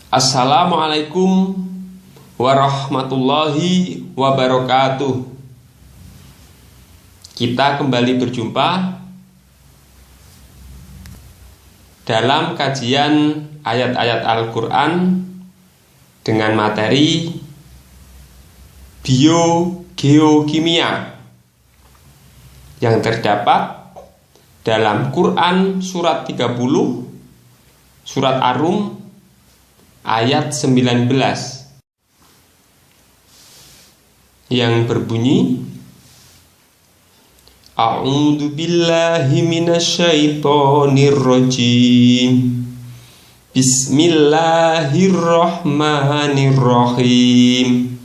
Assalamualaikum warahmatullahi wabarakatuh. Kita kembali berjumpa dalam kajian ayat-ayat Al-Quran dengan materi biogeokimia yang terdapat dalam Quran surat 30, surat Ar-Rum ayat 19 yang berbunyi, A'udzu billahi minasyaitonir rajim. Bismillahirrahmanirrahim.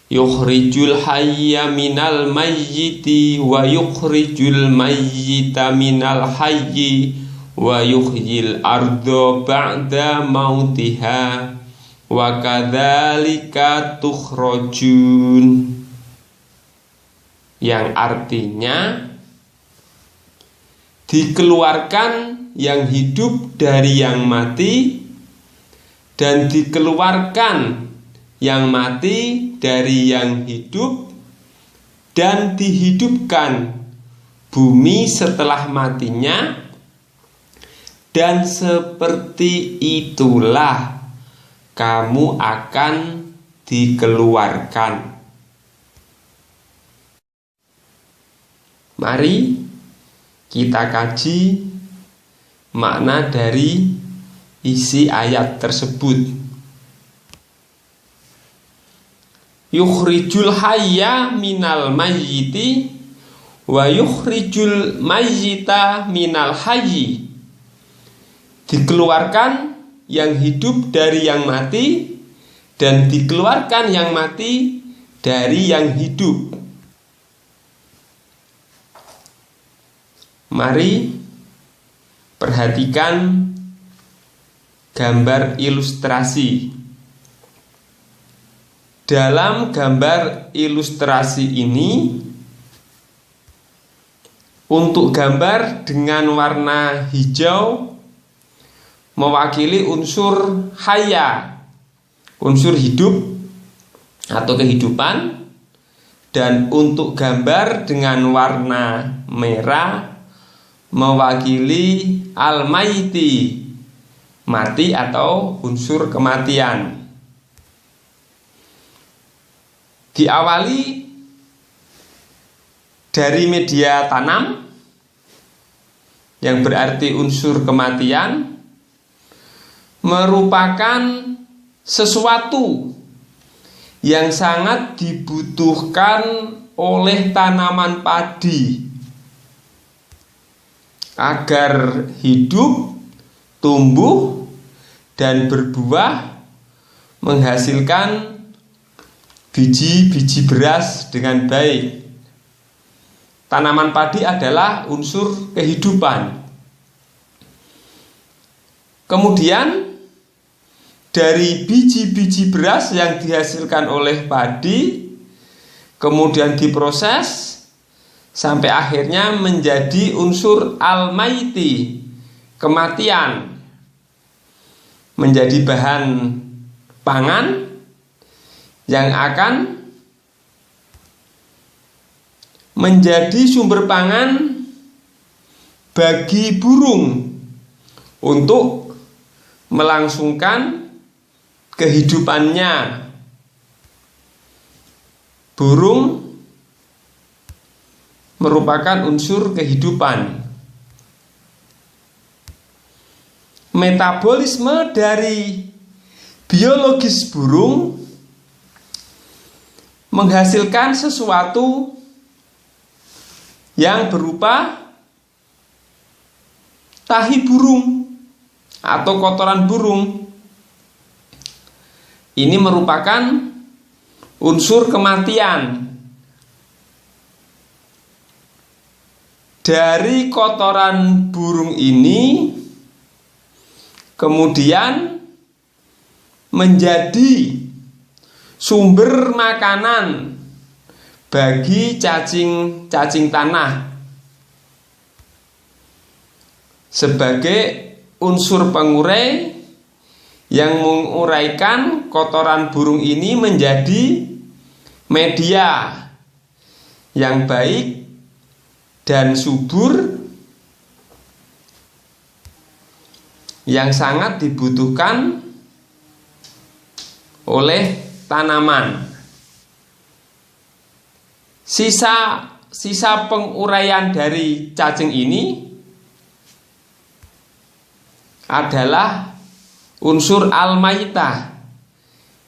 Yukhrijul hayya minal mayyiti wa yukhrijul mayyita minal hayyi wa yuhyil ardo ba'da mautiha wa kadzalika tukhrajun, yang artinya dikeluarkan yang hidup dari yang mati dan dikeluarkan yang mati dari yang hidup, dan dihidupkan bumi setelah matinya, dan seperti itulah kamu akan dikeluarkan. Mari kita kaji makna dari isi ayat tersebut. Yukhrijul hayya minal mayyiti wa yukhrijul mayyita minal hayyi. Dikeluarkan yang hidup dari yang mati dan dikeluarkan yang mati dari yang hidup. Mari perhatikan gambar ilustrasi. Dalam gambar ilustrasi ini, untuk gambar dengan warna hijau mewakili unsur hayya, unsur hidup atau kehidupan, dan untuk gambar dengan warna merah mewakili al-maiti, mati atau unsur kematian. Diawali dari media tanam yang berarti unsur kematian, merupakan sesuatu yang sangat dibutuhkan oleh tanaman padi agar hidup, tumbuh, dan berbuah, menghasilkan biji-biji beras dengan baik. Tanaman padi adalah unsur kehidupan. Kemudian dari biji-biji beras yang dihasilkan oleh padi kemudian diproses sampai akhirnya menjadi unsur al-maiti, kematian, menjadi bahan pangan yang akan menjadi sumber pangan bagi burung untuk melangsungkan kehidupannya. Burung merupakan unsur kehidupan. Metabolisme dari biologis burung menghasilkan sesuatu yang berupa tahi burung atau kotoran burung. Ini merupakan unsur kematian. Dari kotoran burung ini kemudian menjadi sumber makanan bagi cacing tanah sebagai unsur pengurai yang menguraikan kotoran burung ini menjadi media yang baik dan subur yang sangat dibutuhkan oleh tanaman. Sisa penguraian dari cacing ini adalah unsur al-mayitah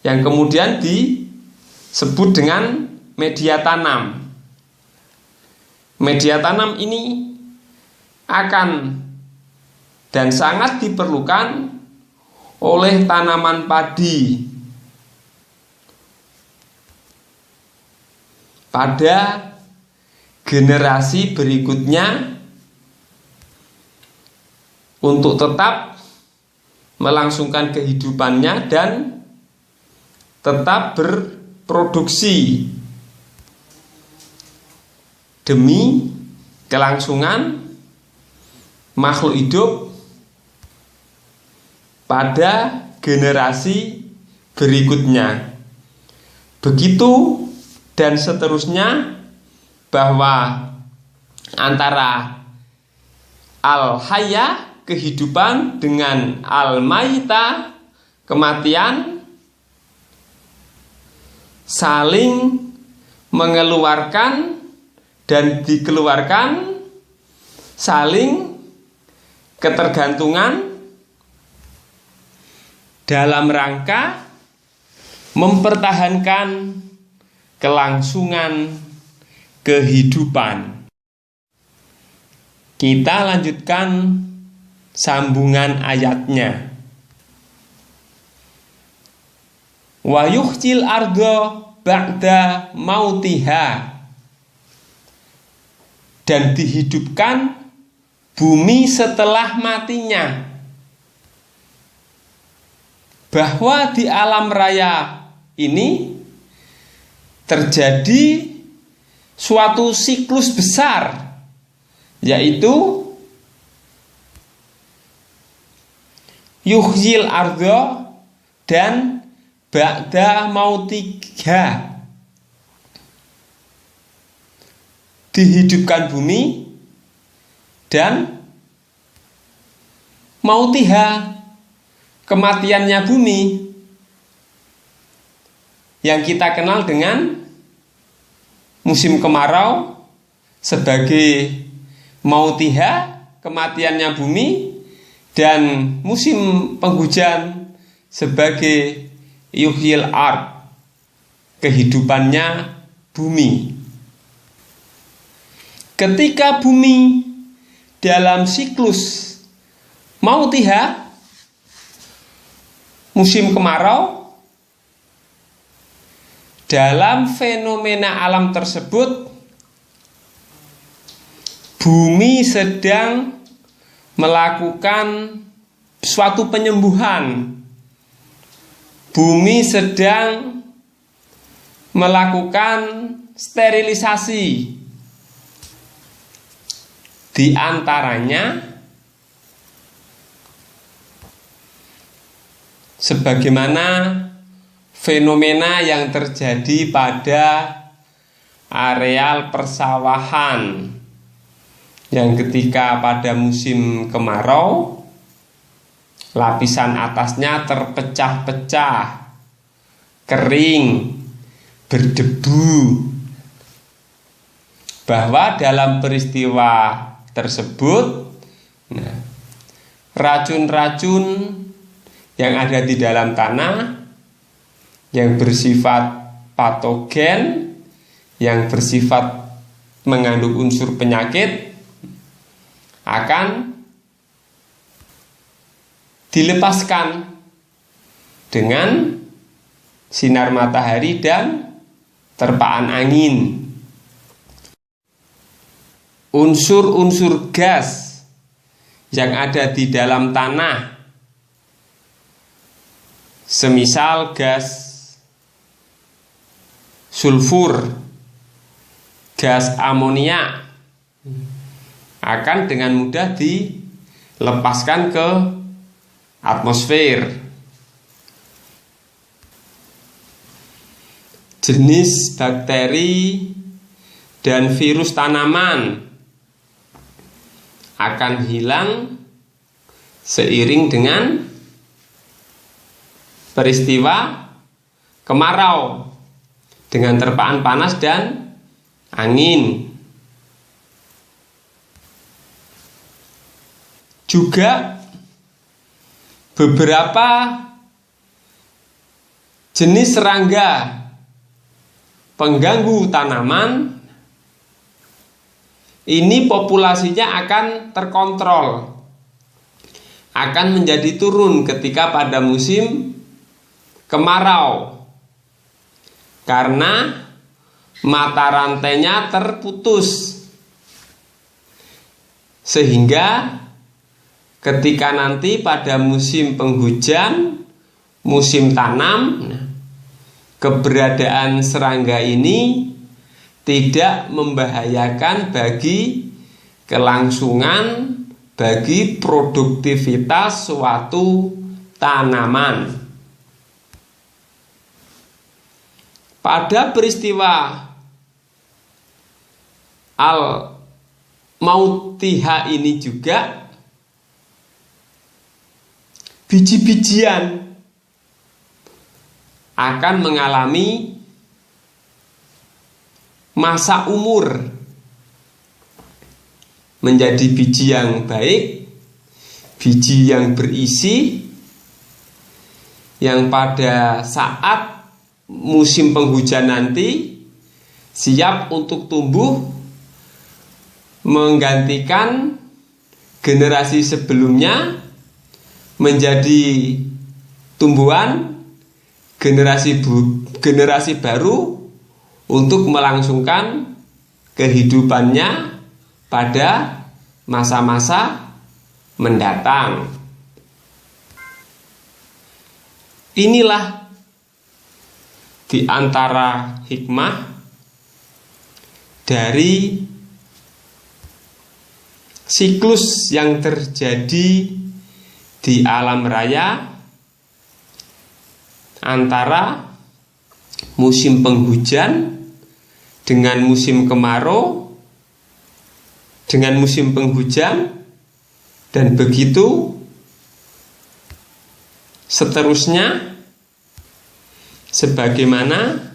yang kemudian disebut dengan media tanam. Media tanam ini akan dan sangat diperlukan oleh tanaman padi pada generasi berikutnya untuk tetap melangsungkan kehidupannya dan tetap berproduksi demi kelangsungan makhluk hidup pada generasi berikutnya. Begitu dan seterusnya, bahwa antara al-hayya, kehidupan, dengan al-mayita, kematian, saling mengeluarkan dan dikeluarkan, saling ketergantungan dalam rangka mempertahankan kelangsungan kehidupan. Kita lanjutkan sambungan ayatnya. Wa yuhjil ardo ba'da mautiha, dan dihidupkan bumi setelah matinya. Bahwa di alam raya ini terjadi suatu siklus besar, yaitu yuhyil ardo dan ba'da mautiha, dihidupkan bumi, dan mautiha, kematiannya bumi, yang kita kenal dengan musim kemarau sebagai mautiha, kematiannya bumi, dan musim penghujan sebagai yuhyil ard, kehidupannya bumi. Ketika bumi dalam siklus mautiha, musim kemarau, dalam fenomena alam tersebut bumi sedang melakukan suatu penyembuhan. Bumi sedang melakukan sterilisasi. Di antaranya sebagaimana fenomena yang terjadi pada areal persawahan, yang ketika pada musim kemarau lapisan atasnya terpecah-pecah, kering, berdebu, bahwa dalam peristiwa tersebut racun-racun yang ada di dalam tanah yang bersifat patogen, yang bersifat mengandung unsur penyakit, akan dilepaskan dengan sinar matahari dan terpaan angin. Unsur-unsur gas yang ada di dalam tanah, semisal gas sulfur, gas amonia, akan dengan mudah dilepaskan ke atmosfer. jenis bakteri dan virus tanaman akan hilang seiring dengan peristiwa kemarau dengan terpaan panas dan angin. Juga beberapa jenis serangga pengganggu tanaman ini populasinya akan terkontrol, akan menjadi turun ketika pada musim kemarau karena mata rantainya terputus, sehingga ketika nanti pada musim penghujan, musim tanam, keberadaan serangga ini tidak membahayakan bagi kelangsungan, bagi produktivitas suatu tanaman. Pada peristiwa al-mautihah ini juga biji-bijian akan mengalami masa umur menjadi biji yang baik, biji yang berisi, yang pada saat musim penghujan nanti siap untuk tumbuh menggantikan generasi sebelumnya, menjadi tumbuhan generasi baru untuk melangsungkan kehidupannya pada masa-masa mendatang. Inilah di antara hikmah dari siklus yang terjadi di alam raya antara musim penghujan dengan musim kemarau, dengan musim penghujan, dan begitu seterusnya, sebagaimana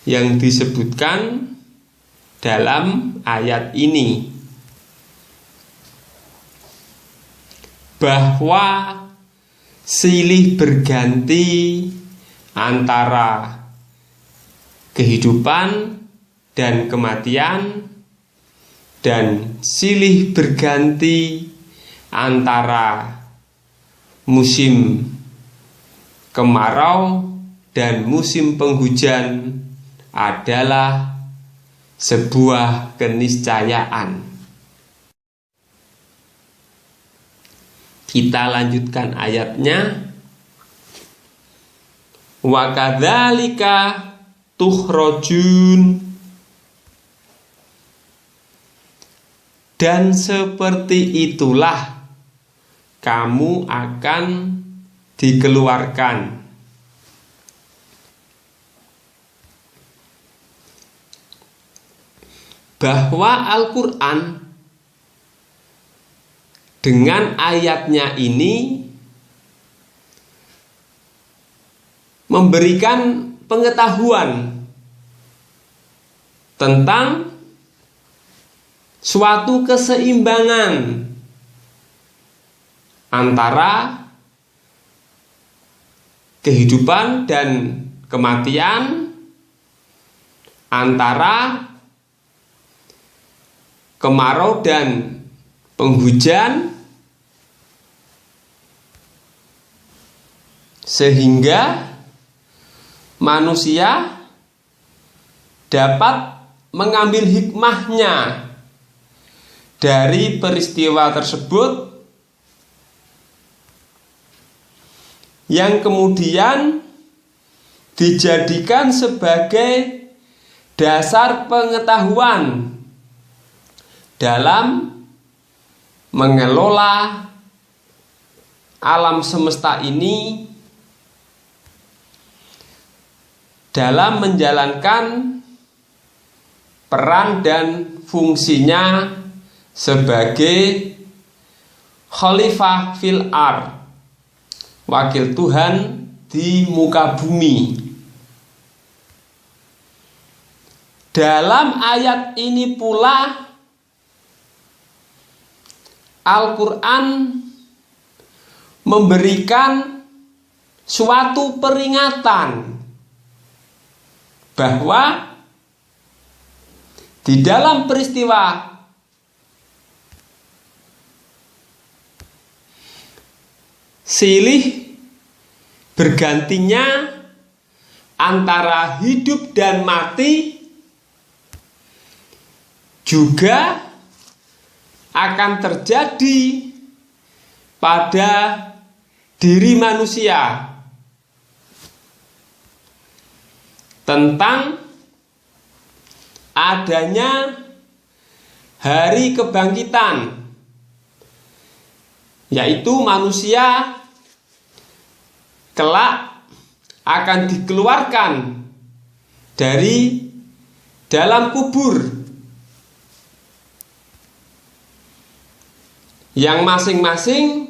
yang disebutkan dalam ayat ini, bahwa silih berganti antara kehidupan dan kematian, dan silih berganti antara musim kemarau dan musim penghujan adalah sebuah keniscayaan. Kita lanjutkan ayatnya. Wa kadzalika tukhrajun, dan seperti itulah kamu akan dikeluarkan. Bahwa Al-Quran dengan ayatnya ini memberikan pengetahuan tentang suatu keseimbangan antara kehidupan dan kematian, antara kemarau dan penghujan, sehingga manusia dapat mengambil hikmahnya dari peristiwa tersebut, yang kemudian dijadikan sebagai dasar pengetahuan dalam mengelola alam semesta ini dalam menjalankan peran dan fungsinya sebagai khalifah fil ard, wakil Tuhan di muka bumi. Dalam ayat ini pula Al-Quran memberikan suatu peringatan bahwa di dalam peristiwa silih bergantinya antara hidup dan mati juga akan terjadi pada diri manusia, tentang adanya hari kebangkitan, yaitu manusia kelak akan dikeluarkan dari dalam kubur, yang masing-masing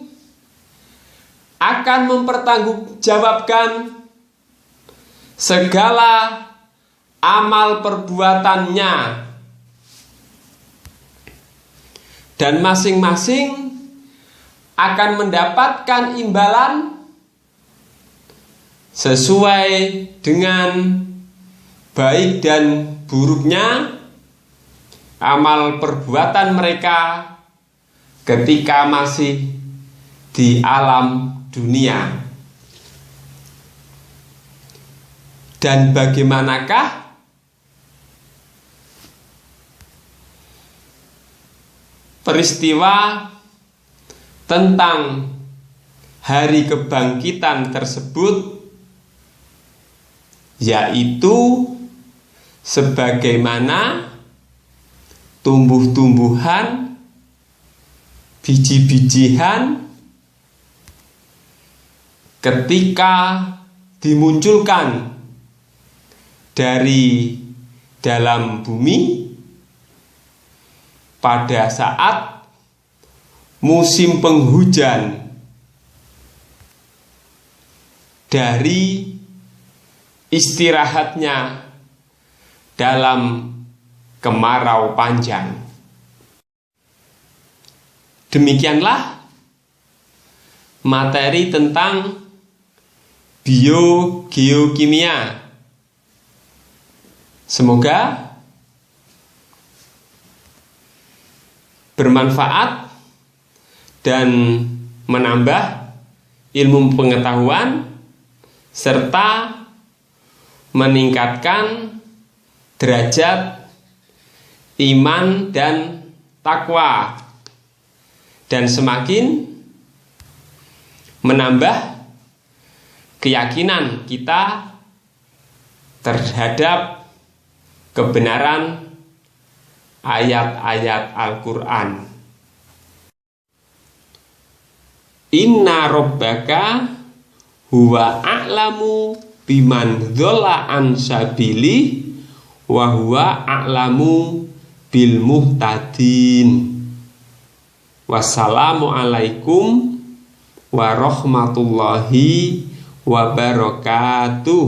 akan mempertanggungjawabkan segala amal perbuatannya, dan masing-masing akan mendapatkan imbalan sesuai dengan baik dan buruknya amal perbuatan mereka ketika masih di alam dunia. Dan bagaimanakah peristiwa tentang hari kebangkitan tersebut? Yaitu sebagaimana tumbuh-tumbuhan, biji-bijian ketika dimunculkan dari dalam bumi pada saat musim penghujan dari istirahatnya dalam kemarau panjang. Demikianlah materi tentang biogeokimia. Semoga bermanfaat dan menambah ilmu pengetahuan serta meningkatkan derajat iman dan takwa, dan semakin menambah keyakinan kita terhadap kebenaran ayat-ayat Al-Quran. Inna rabbaka huwa a'lamu biman dholla an sabili wa huwa a'lamu bil muhtadin. Wassalamu alaikum warahmatullahi wabarakatuh.